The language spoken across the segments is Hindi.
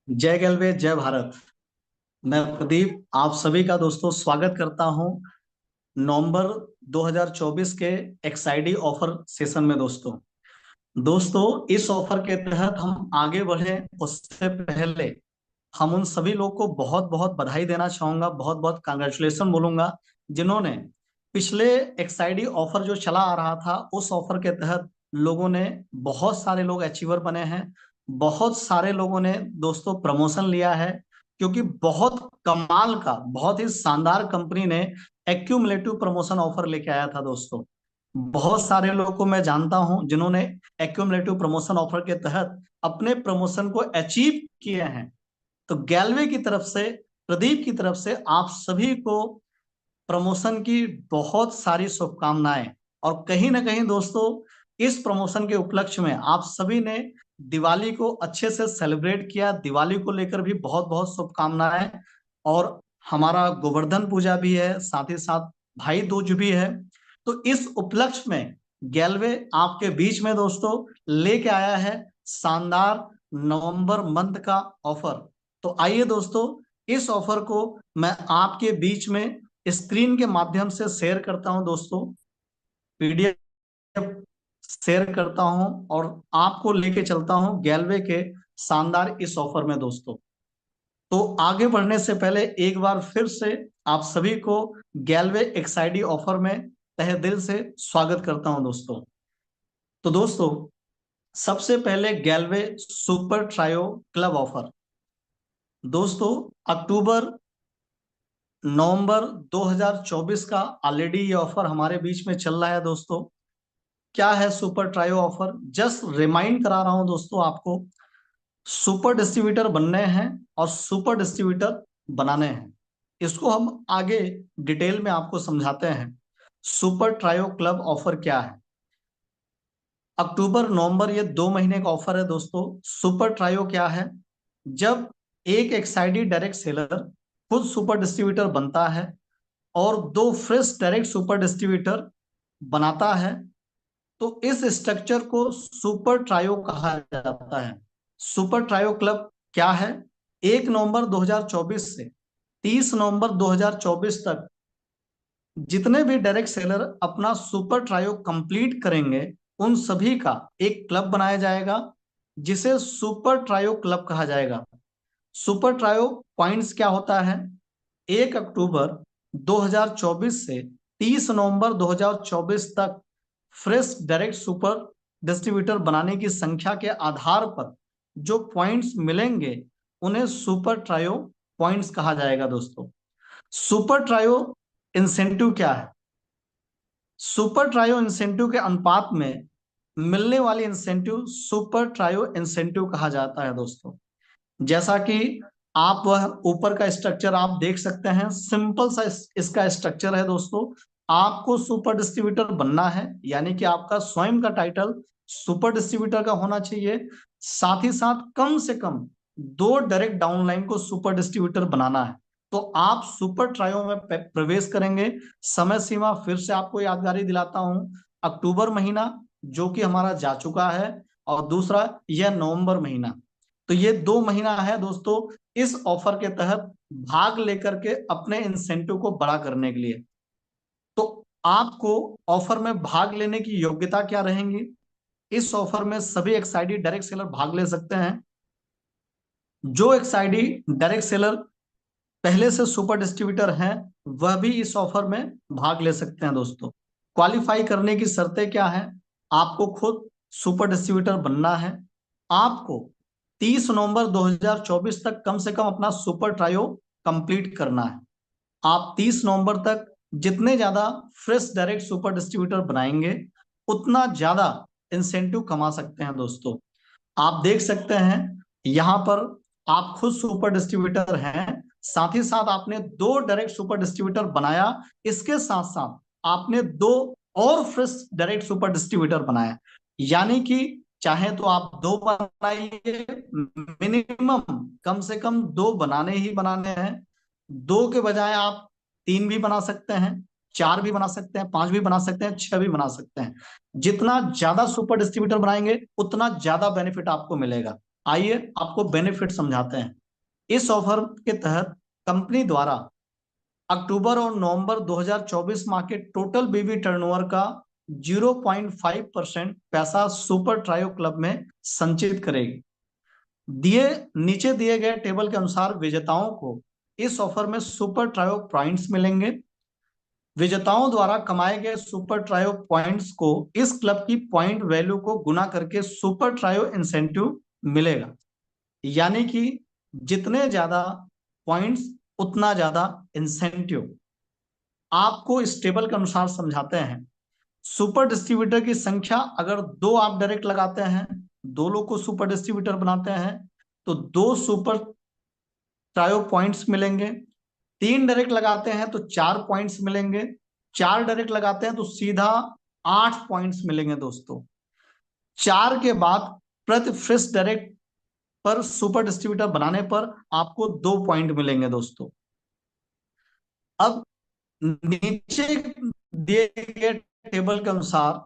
जय गलवे जय भारत। मैं प्रदीप आप सभी का दोस्तों स्वागत करता हूं नवंबर 2024 के एक्साइडी ऑफर सेशन में। दोस्तों इस ऑफर के तहत हम आगे बढ़े उससे पहले हम उन सभी लोग को बहुत बहुत बधाई देना चाहूंगा, बहुत बहुत कांग्रेचुलेशन बोलूंगा जिन्होंने पिछले एक्साइडी ऑफर जो चला आ रहा था उस ऑफर के तहत लोगों ने बहुत सारे लोग अचीवर बने हैं। बहुत सारे लोगों ने दोस्तों प्रमोशन लिया है क्योंकि बहुत कमाल का बहुत ही शानदार कंपनी ने एक्यूमुलेटिव प्रमोशन ऑफर लेके आया था दोस्तों। बहुत सारे लोगों को मैं जानता हूं जिन्होंने एक्यूमुलेटिव प्रमोशन ऑफर के तहत अपने प्रमोशन को अचीव किए हैं। तो गैलवे की तरफ से, प्रदीप की तरफ से आप सभी को प्रमोशन की बहुत सारी शुभकामनाएं। और कहीं ना कहीं दोस्तों इस प्रमोशन के उपलक्ष्य में आप सभी ने दिवाली को अच्छे से सेलिब्रेट किया। दिवाली को लेकर भी बहुत बहुत शुभकामनाएं। और हमारा गोवर्धन पूजा भी है, साथ ही साथ भाई दूज भी है। तो इस उपलक्ष्य में गैलवे आपके बीच में दोस्तों लेके आया है शानदार नवंबर मंथ का ऑफर। तो आइए दोस्तों इस ऑफर को मैं आपके बीच में स्क्रीन के माध्यम से शेयर करता हूं दोस्तों, पीडीएफ शेयर करता हूं और आपको लेके चलता हूं गैलवे के शानदार इस ऑफर में दोस्तों। तो आगे बढ़ने से पहले एक बार फिर से आप सभी को गैलवे एक्साइडी ऑफर में तहे दिल से स्वागत करता हूं दोस्तों। तो दोस्तों सबसे पहले गैलवे सुपर ट्रायो क्लब ऑफर। दोस्तों अक्टूबर नवंबर 2024 का ऑलरेडी ये ऑफर हमारे बीच में चल रहा है दोस्तों। क्या है super trio offer, just remind करा रहा हूं दोस्तों आपको। सुपर डिस्ट्रीब्यूटर बनने हैं और सुपर डिस्ट्रीब्यूटर बनाने हैं, इसको हम आगे डिटेल में आपको समझाते हैं। सुपर ट्रायो क्लब ऑफर क्या है? अक्टूबर नवंबर ये 2 महीने का ऑफर है दोस्तों। सुपर ट्रायो क्या है? जब एक एक्साइडी डायरेक्ट सेलर खुद सुपर डिस्ट्रीब्यूटर बनता है और दो फ्रेश डायरेक्ट सुपर डिस्ट्रीब्यूटर बनाता है तो इस स्ट्रक्चर को सुपर ट्रायो कहा जाता है। सुपर ट्रायो क्लब क्या है? 1 नवंबर 2024 से 30 नवंबर 2024 तक जितने भी डायरेक्ट सेलर अपना सुपर ट्रायो कंप्लीट करेंगे उन सभी का एक क्लब बनाया जाएगा जिसे सुपर ट्रायो क्लब कहा जाएगा। सुपर ट्रायो पॉइंट्स क्या होता है? 1 अक्टूबर 2024 से 30 नवंबर 2024 तक फ्रेश डायरेक्ट सुपर डिस्ट्रीब्यूटर बनाने की संख्या के आधार पर जो पॉइंट्स मिलेंगे उन्हें सुपर ट्रायो पॉइंट्स कहा जाएगा दोस्तों। सुपर ट्रायो इंसेंटिव क्या है? सुपर ट्रायो इंसेंटिव के अनुपात में मिलने वाली इंसेंटिव सुपर ट्रायो इंसेंटिव कहा जाता है दोस्तों। जैसा कि आप वह ऊपर का स्ट्रक्चर आप देख सकते हैं, सिंपल सा इसका स्ट्रक्चर है दोस्तों। आपको सुपर डिस्ट्रीब्यूटर बनना है यानी कि आपका स्वयं का टाइटल सुपर डिस्ट्रीब्यूटर का होना चाहिए। साथ ही साथ कम से कम दो डायरेक्ट डाउनलाइन को सुपर डिस्ट्रीब्यूटर बनाना है तो आप सुपर ट्रायो में प्रवेश करेंगे। समय सीमा फिर से आपको यादगारी दिलाता हूं, अक्टूबर महीना जो कि हमारा जा चुका है और दूसरा यह नवंबर महीना। तो ये 2 महीना है दोस्तों इस ऑफर के तहत भाग लेकर के अपने इंसेंटिव को बड़ा करने के लिए। तो आपको ऑफर में भाग लेने की योग्यता क्या रहेंगी? इस ऑफर में सभी एक्सआईडी डायरेक्ट सेलर भाग ले सकते हैं। जो एक्सआईडी डायरेक्ट सेलर पहले से सुपर डिस्ट्रीब्यूटर हैं वह भी इस ऑफर में भाग ले सकते हैं दोस्तों। क्वालिफाई करने की शर्तें क्या है? आपको खुद सुपर डिस्ट्रीब्यूटर बनना है। आपको 30 नवंबर 2024 तक कम से कम अपना सुपर ट्रायो कंप्लीट करना है। आप 30 नवंबर तक जितने ज्यादा फ्रेश डायरेक्ट सुपर डिस्ट्रीब्यूटर बनाएंगे उतना ज्यादा इंसेंटिव कमा सकते हैं दोस्तों। आप देख सकते हैं यहां पर आप खुद सुपर डिस्ट्रीब्यूटर हैं, साथ ही साथ आपने दो डायरेक्ट सुपर डिस्ट्रीब्यूटर बनाया, इसके साथ साथ आपने दो और फ्रेश डायरेक्ट सुपर डिस्ट्रीब्यूटर बनाया। यानी कि चाहे तो आप दो बनाइए, मिनिमम कम से कम दो बनाने ही बनाने हैं। दो के बजाय आप तीन भी बना सकते हैं, चार भी बना सकते हैं, पांच भी बना सकते हैं, छह भी बना सकते हैं। जितना ज्यादा सुपर डिस्ट्रीब्यूटर बनाएंगे उतना ज्यादा बेनिफिट आपको मिलेगा। आइए आपको बेनिफिट समझाते हैं। इस ऑफर के तहत कंपनी द्वारा अक्टूबर और नवंबर 2024 माह के टोटल बीवी टर्नओवर का 0.5% पैसा सुपर ट्रायो क्लब में संचित करेगी। नीचे दिए गए टेबल के अनुसार विजेताओं को इस ऑफर में सुपर ट्रायो पॉइंट्स मिलेंगे। विजेताओं द्वारा कमाए गए सुपर ट्रायो पॉइंट्स को इस क्लब की पॉइंट वैल्यू को गुना करके सुपर ट्रायो इंसेंटिव मिलेगा। यानी कि जितने ज्यादा पॉइंट्स उतना ज्यादा इंसेंटिव। आपको इस टेबल के अनुसार समझाते हैं। सुपर डिस्ट्रीब्यूटर की संख्या अगर दो आप डायरेक्ट लगाते हैं, दो लोग को सुपर डिस्ट्रीब्यूटर बनाते हैं, तो दो सुपर ट्रायो पॉइंट्स मिलेंगे। तीन डायरेक्ट लगाते हैं तो 4 पॉइंट्स मिलेंगे। चार डायरेक्ट लगाते हैं तो सीधा 8 पॉइंट्स मिलेंगे दोस्तों। चार के बाद प्रति फ्रेश डायरेक्ट पर सुपर डिस्ट्रीब्यूटर बनाने पर आपको 2 पॉइंट मिलेंगे दोस्तों। अब नीचे दिए गए टेबल के अनुसार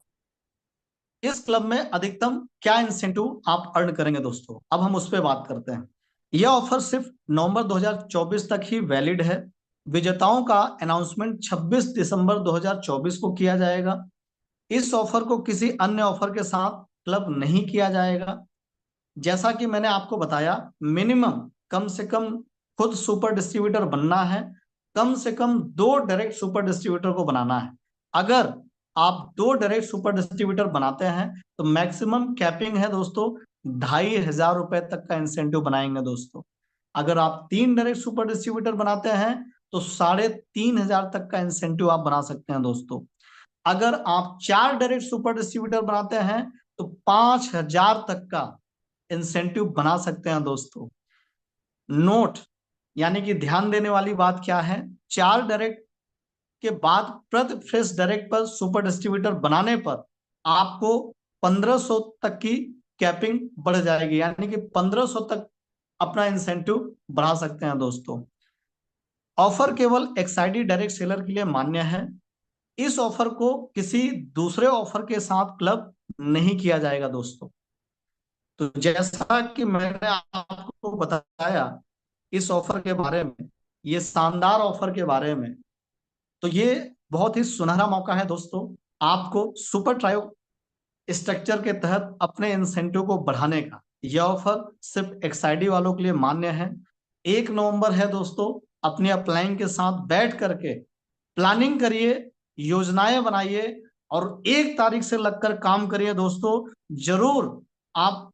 इस क्लब में अधिकतम क्या इंसेंटिव आप अर्न करेंगे दोस्तों, अब हम उस पर बात करते हैं। यह ऑफर सिर्फ नवंबर 2024 तक ही वैलिड है। विजेताओं का अनाउंसमेंट 26 दिसंबर 2024 को किया जाएगा। इस ऑफर को किसी अन्य ऑफर के साथ क्लब नहीं किया जाएगा। जैसा कि मैंने आपको बताया, मिनिमम कम से कम खुद सुपर डिस्ट्रीब्यूटर बनना है, कम से कम दो डायरेक्ट सुपर डिस्ट्रीब्यूटर को बनाना है। अगर आप दो डायरेक्ट सुपर डिस्ट्रीब्यूटर बनाते हैं तो मैक्सिमम कैपिंग है दोस्तों 2,500 रुपए तक का इंसेंटिव बनाएंगे दोस्तों। अगर आप तीन डायरेक्ट सुपर डिस्ट्रीब्यूटर बनाते हैं तो 3,500 तक का इंसेंटिव आप बना सकते हैं दोस्तों। अगर आप चार डायरेक्ट सुपर डिस्ट्रीब्यूटर बनाते हैं तो 5,000 तक का इंसेंटिव बना सकते हैं दोस्तों। नोट, यानी कि ध्यान देने वाली बात क्या है, चार डायरेक्ट के बाद प्रति फ्रेश डायरेक्ट पर सुपर डिस्ट्रीब्यूटर बनाने पर आपको 1,500 तक की कैपिंग बढ़ जाएगी, यानी कि 1,500 तक अपना इंसेंटिव बढ़ा सकते हैं दोस्तों। ऑफर केवल एक्साइडी डायरेक्ट सेलर के लिए मान्य है। इस ऑफर को किसी दूसरे ऑफर के साथ क्लब नहीं किया जाएगा दोस्तों। तो जैसा कि मैंने आपको बताया इस ऑफर के बारे में, ये शानदार ऑफर के बारे में, तो ये बहुत ही सुनहरा मौका है दोस्तों आपको सुपर ट्रायो स्ट्रक्चर के तहत अपने इंसेंटिव को बढ़ाने का। यह ऑफर सिर्फ एक्साइडी वालों के लिए मान्य है। 1 नवंबर है दोस्तों, अपने अप्लाइंग के साथ बैठ करके प्लानिंग करिए, योजनाएं बनाइए और 1 तारीख से लगकर काम करिए दोस्तों। जरूर आप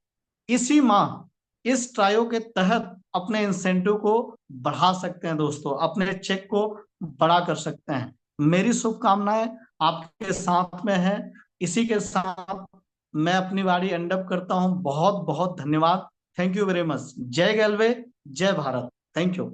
इसी माह इस ट्रायो के तहत अपने इंसेंटिव को बढ़ा सकते हैं दोस्तों, अपने चेक को बड़ा कर सकते हैं। मेरी शुभकामनाएं आपके साथ में है। इसी के साथ मैं अपनी बारी एंड अप करता हूं। बहुत बहुत धन्यवाद। Thank you very much. जय गैलवे, जय भारत। Thank you.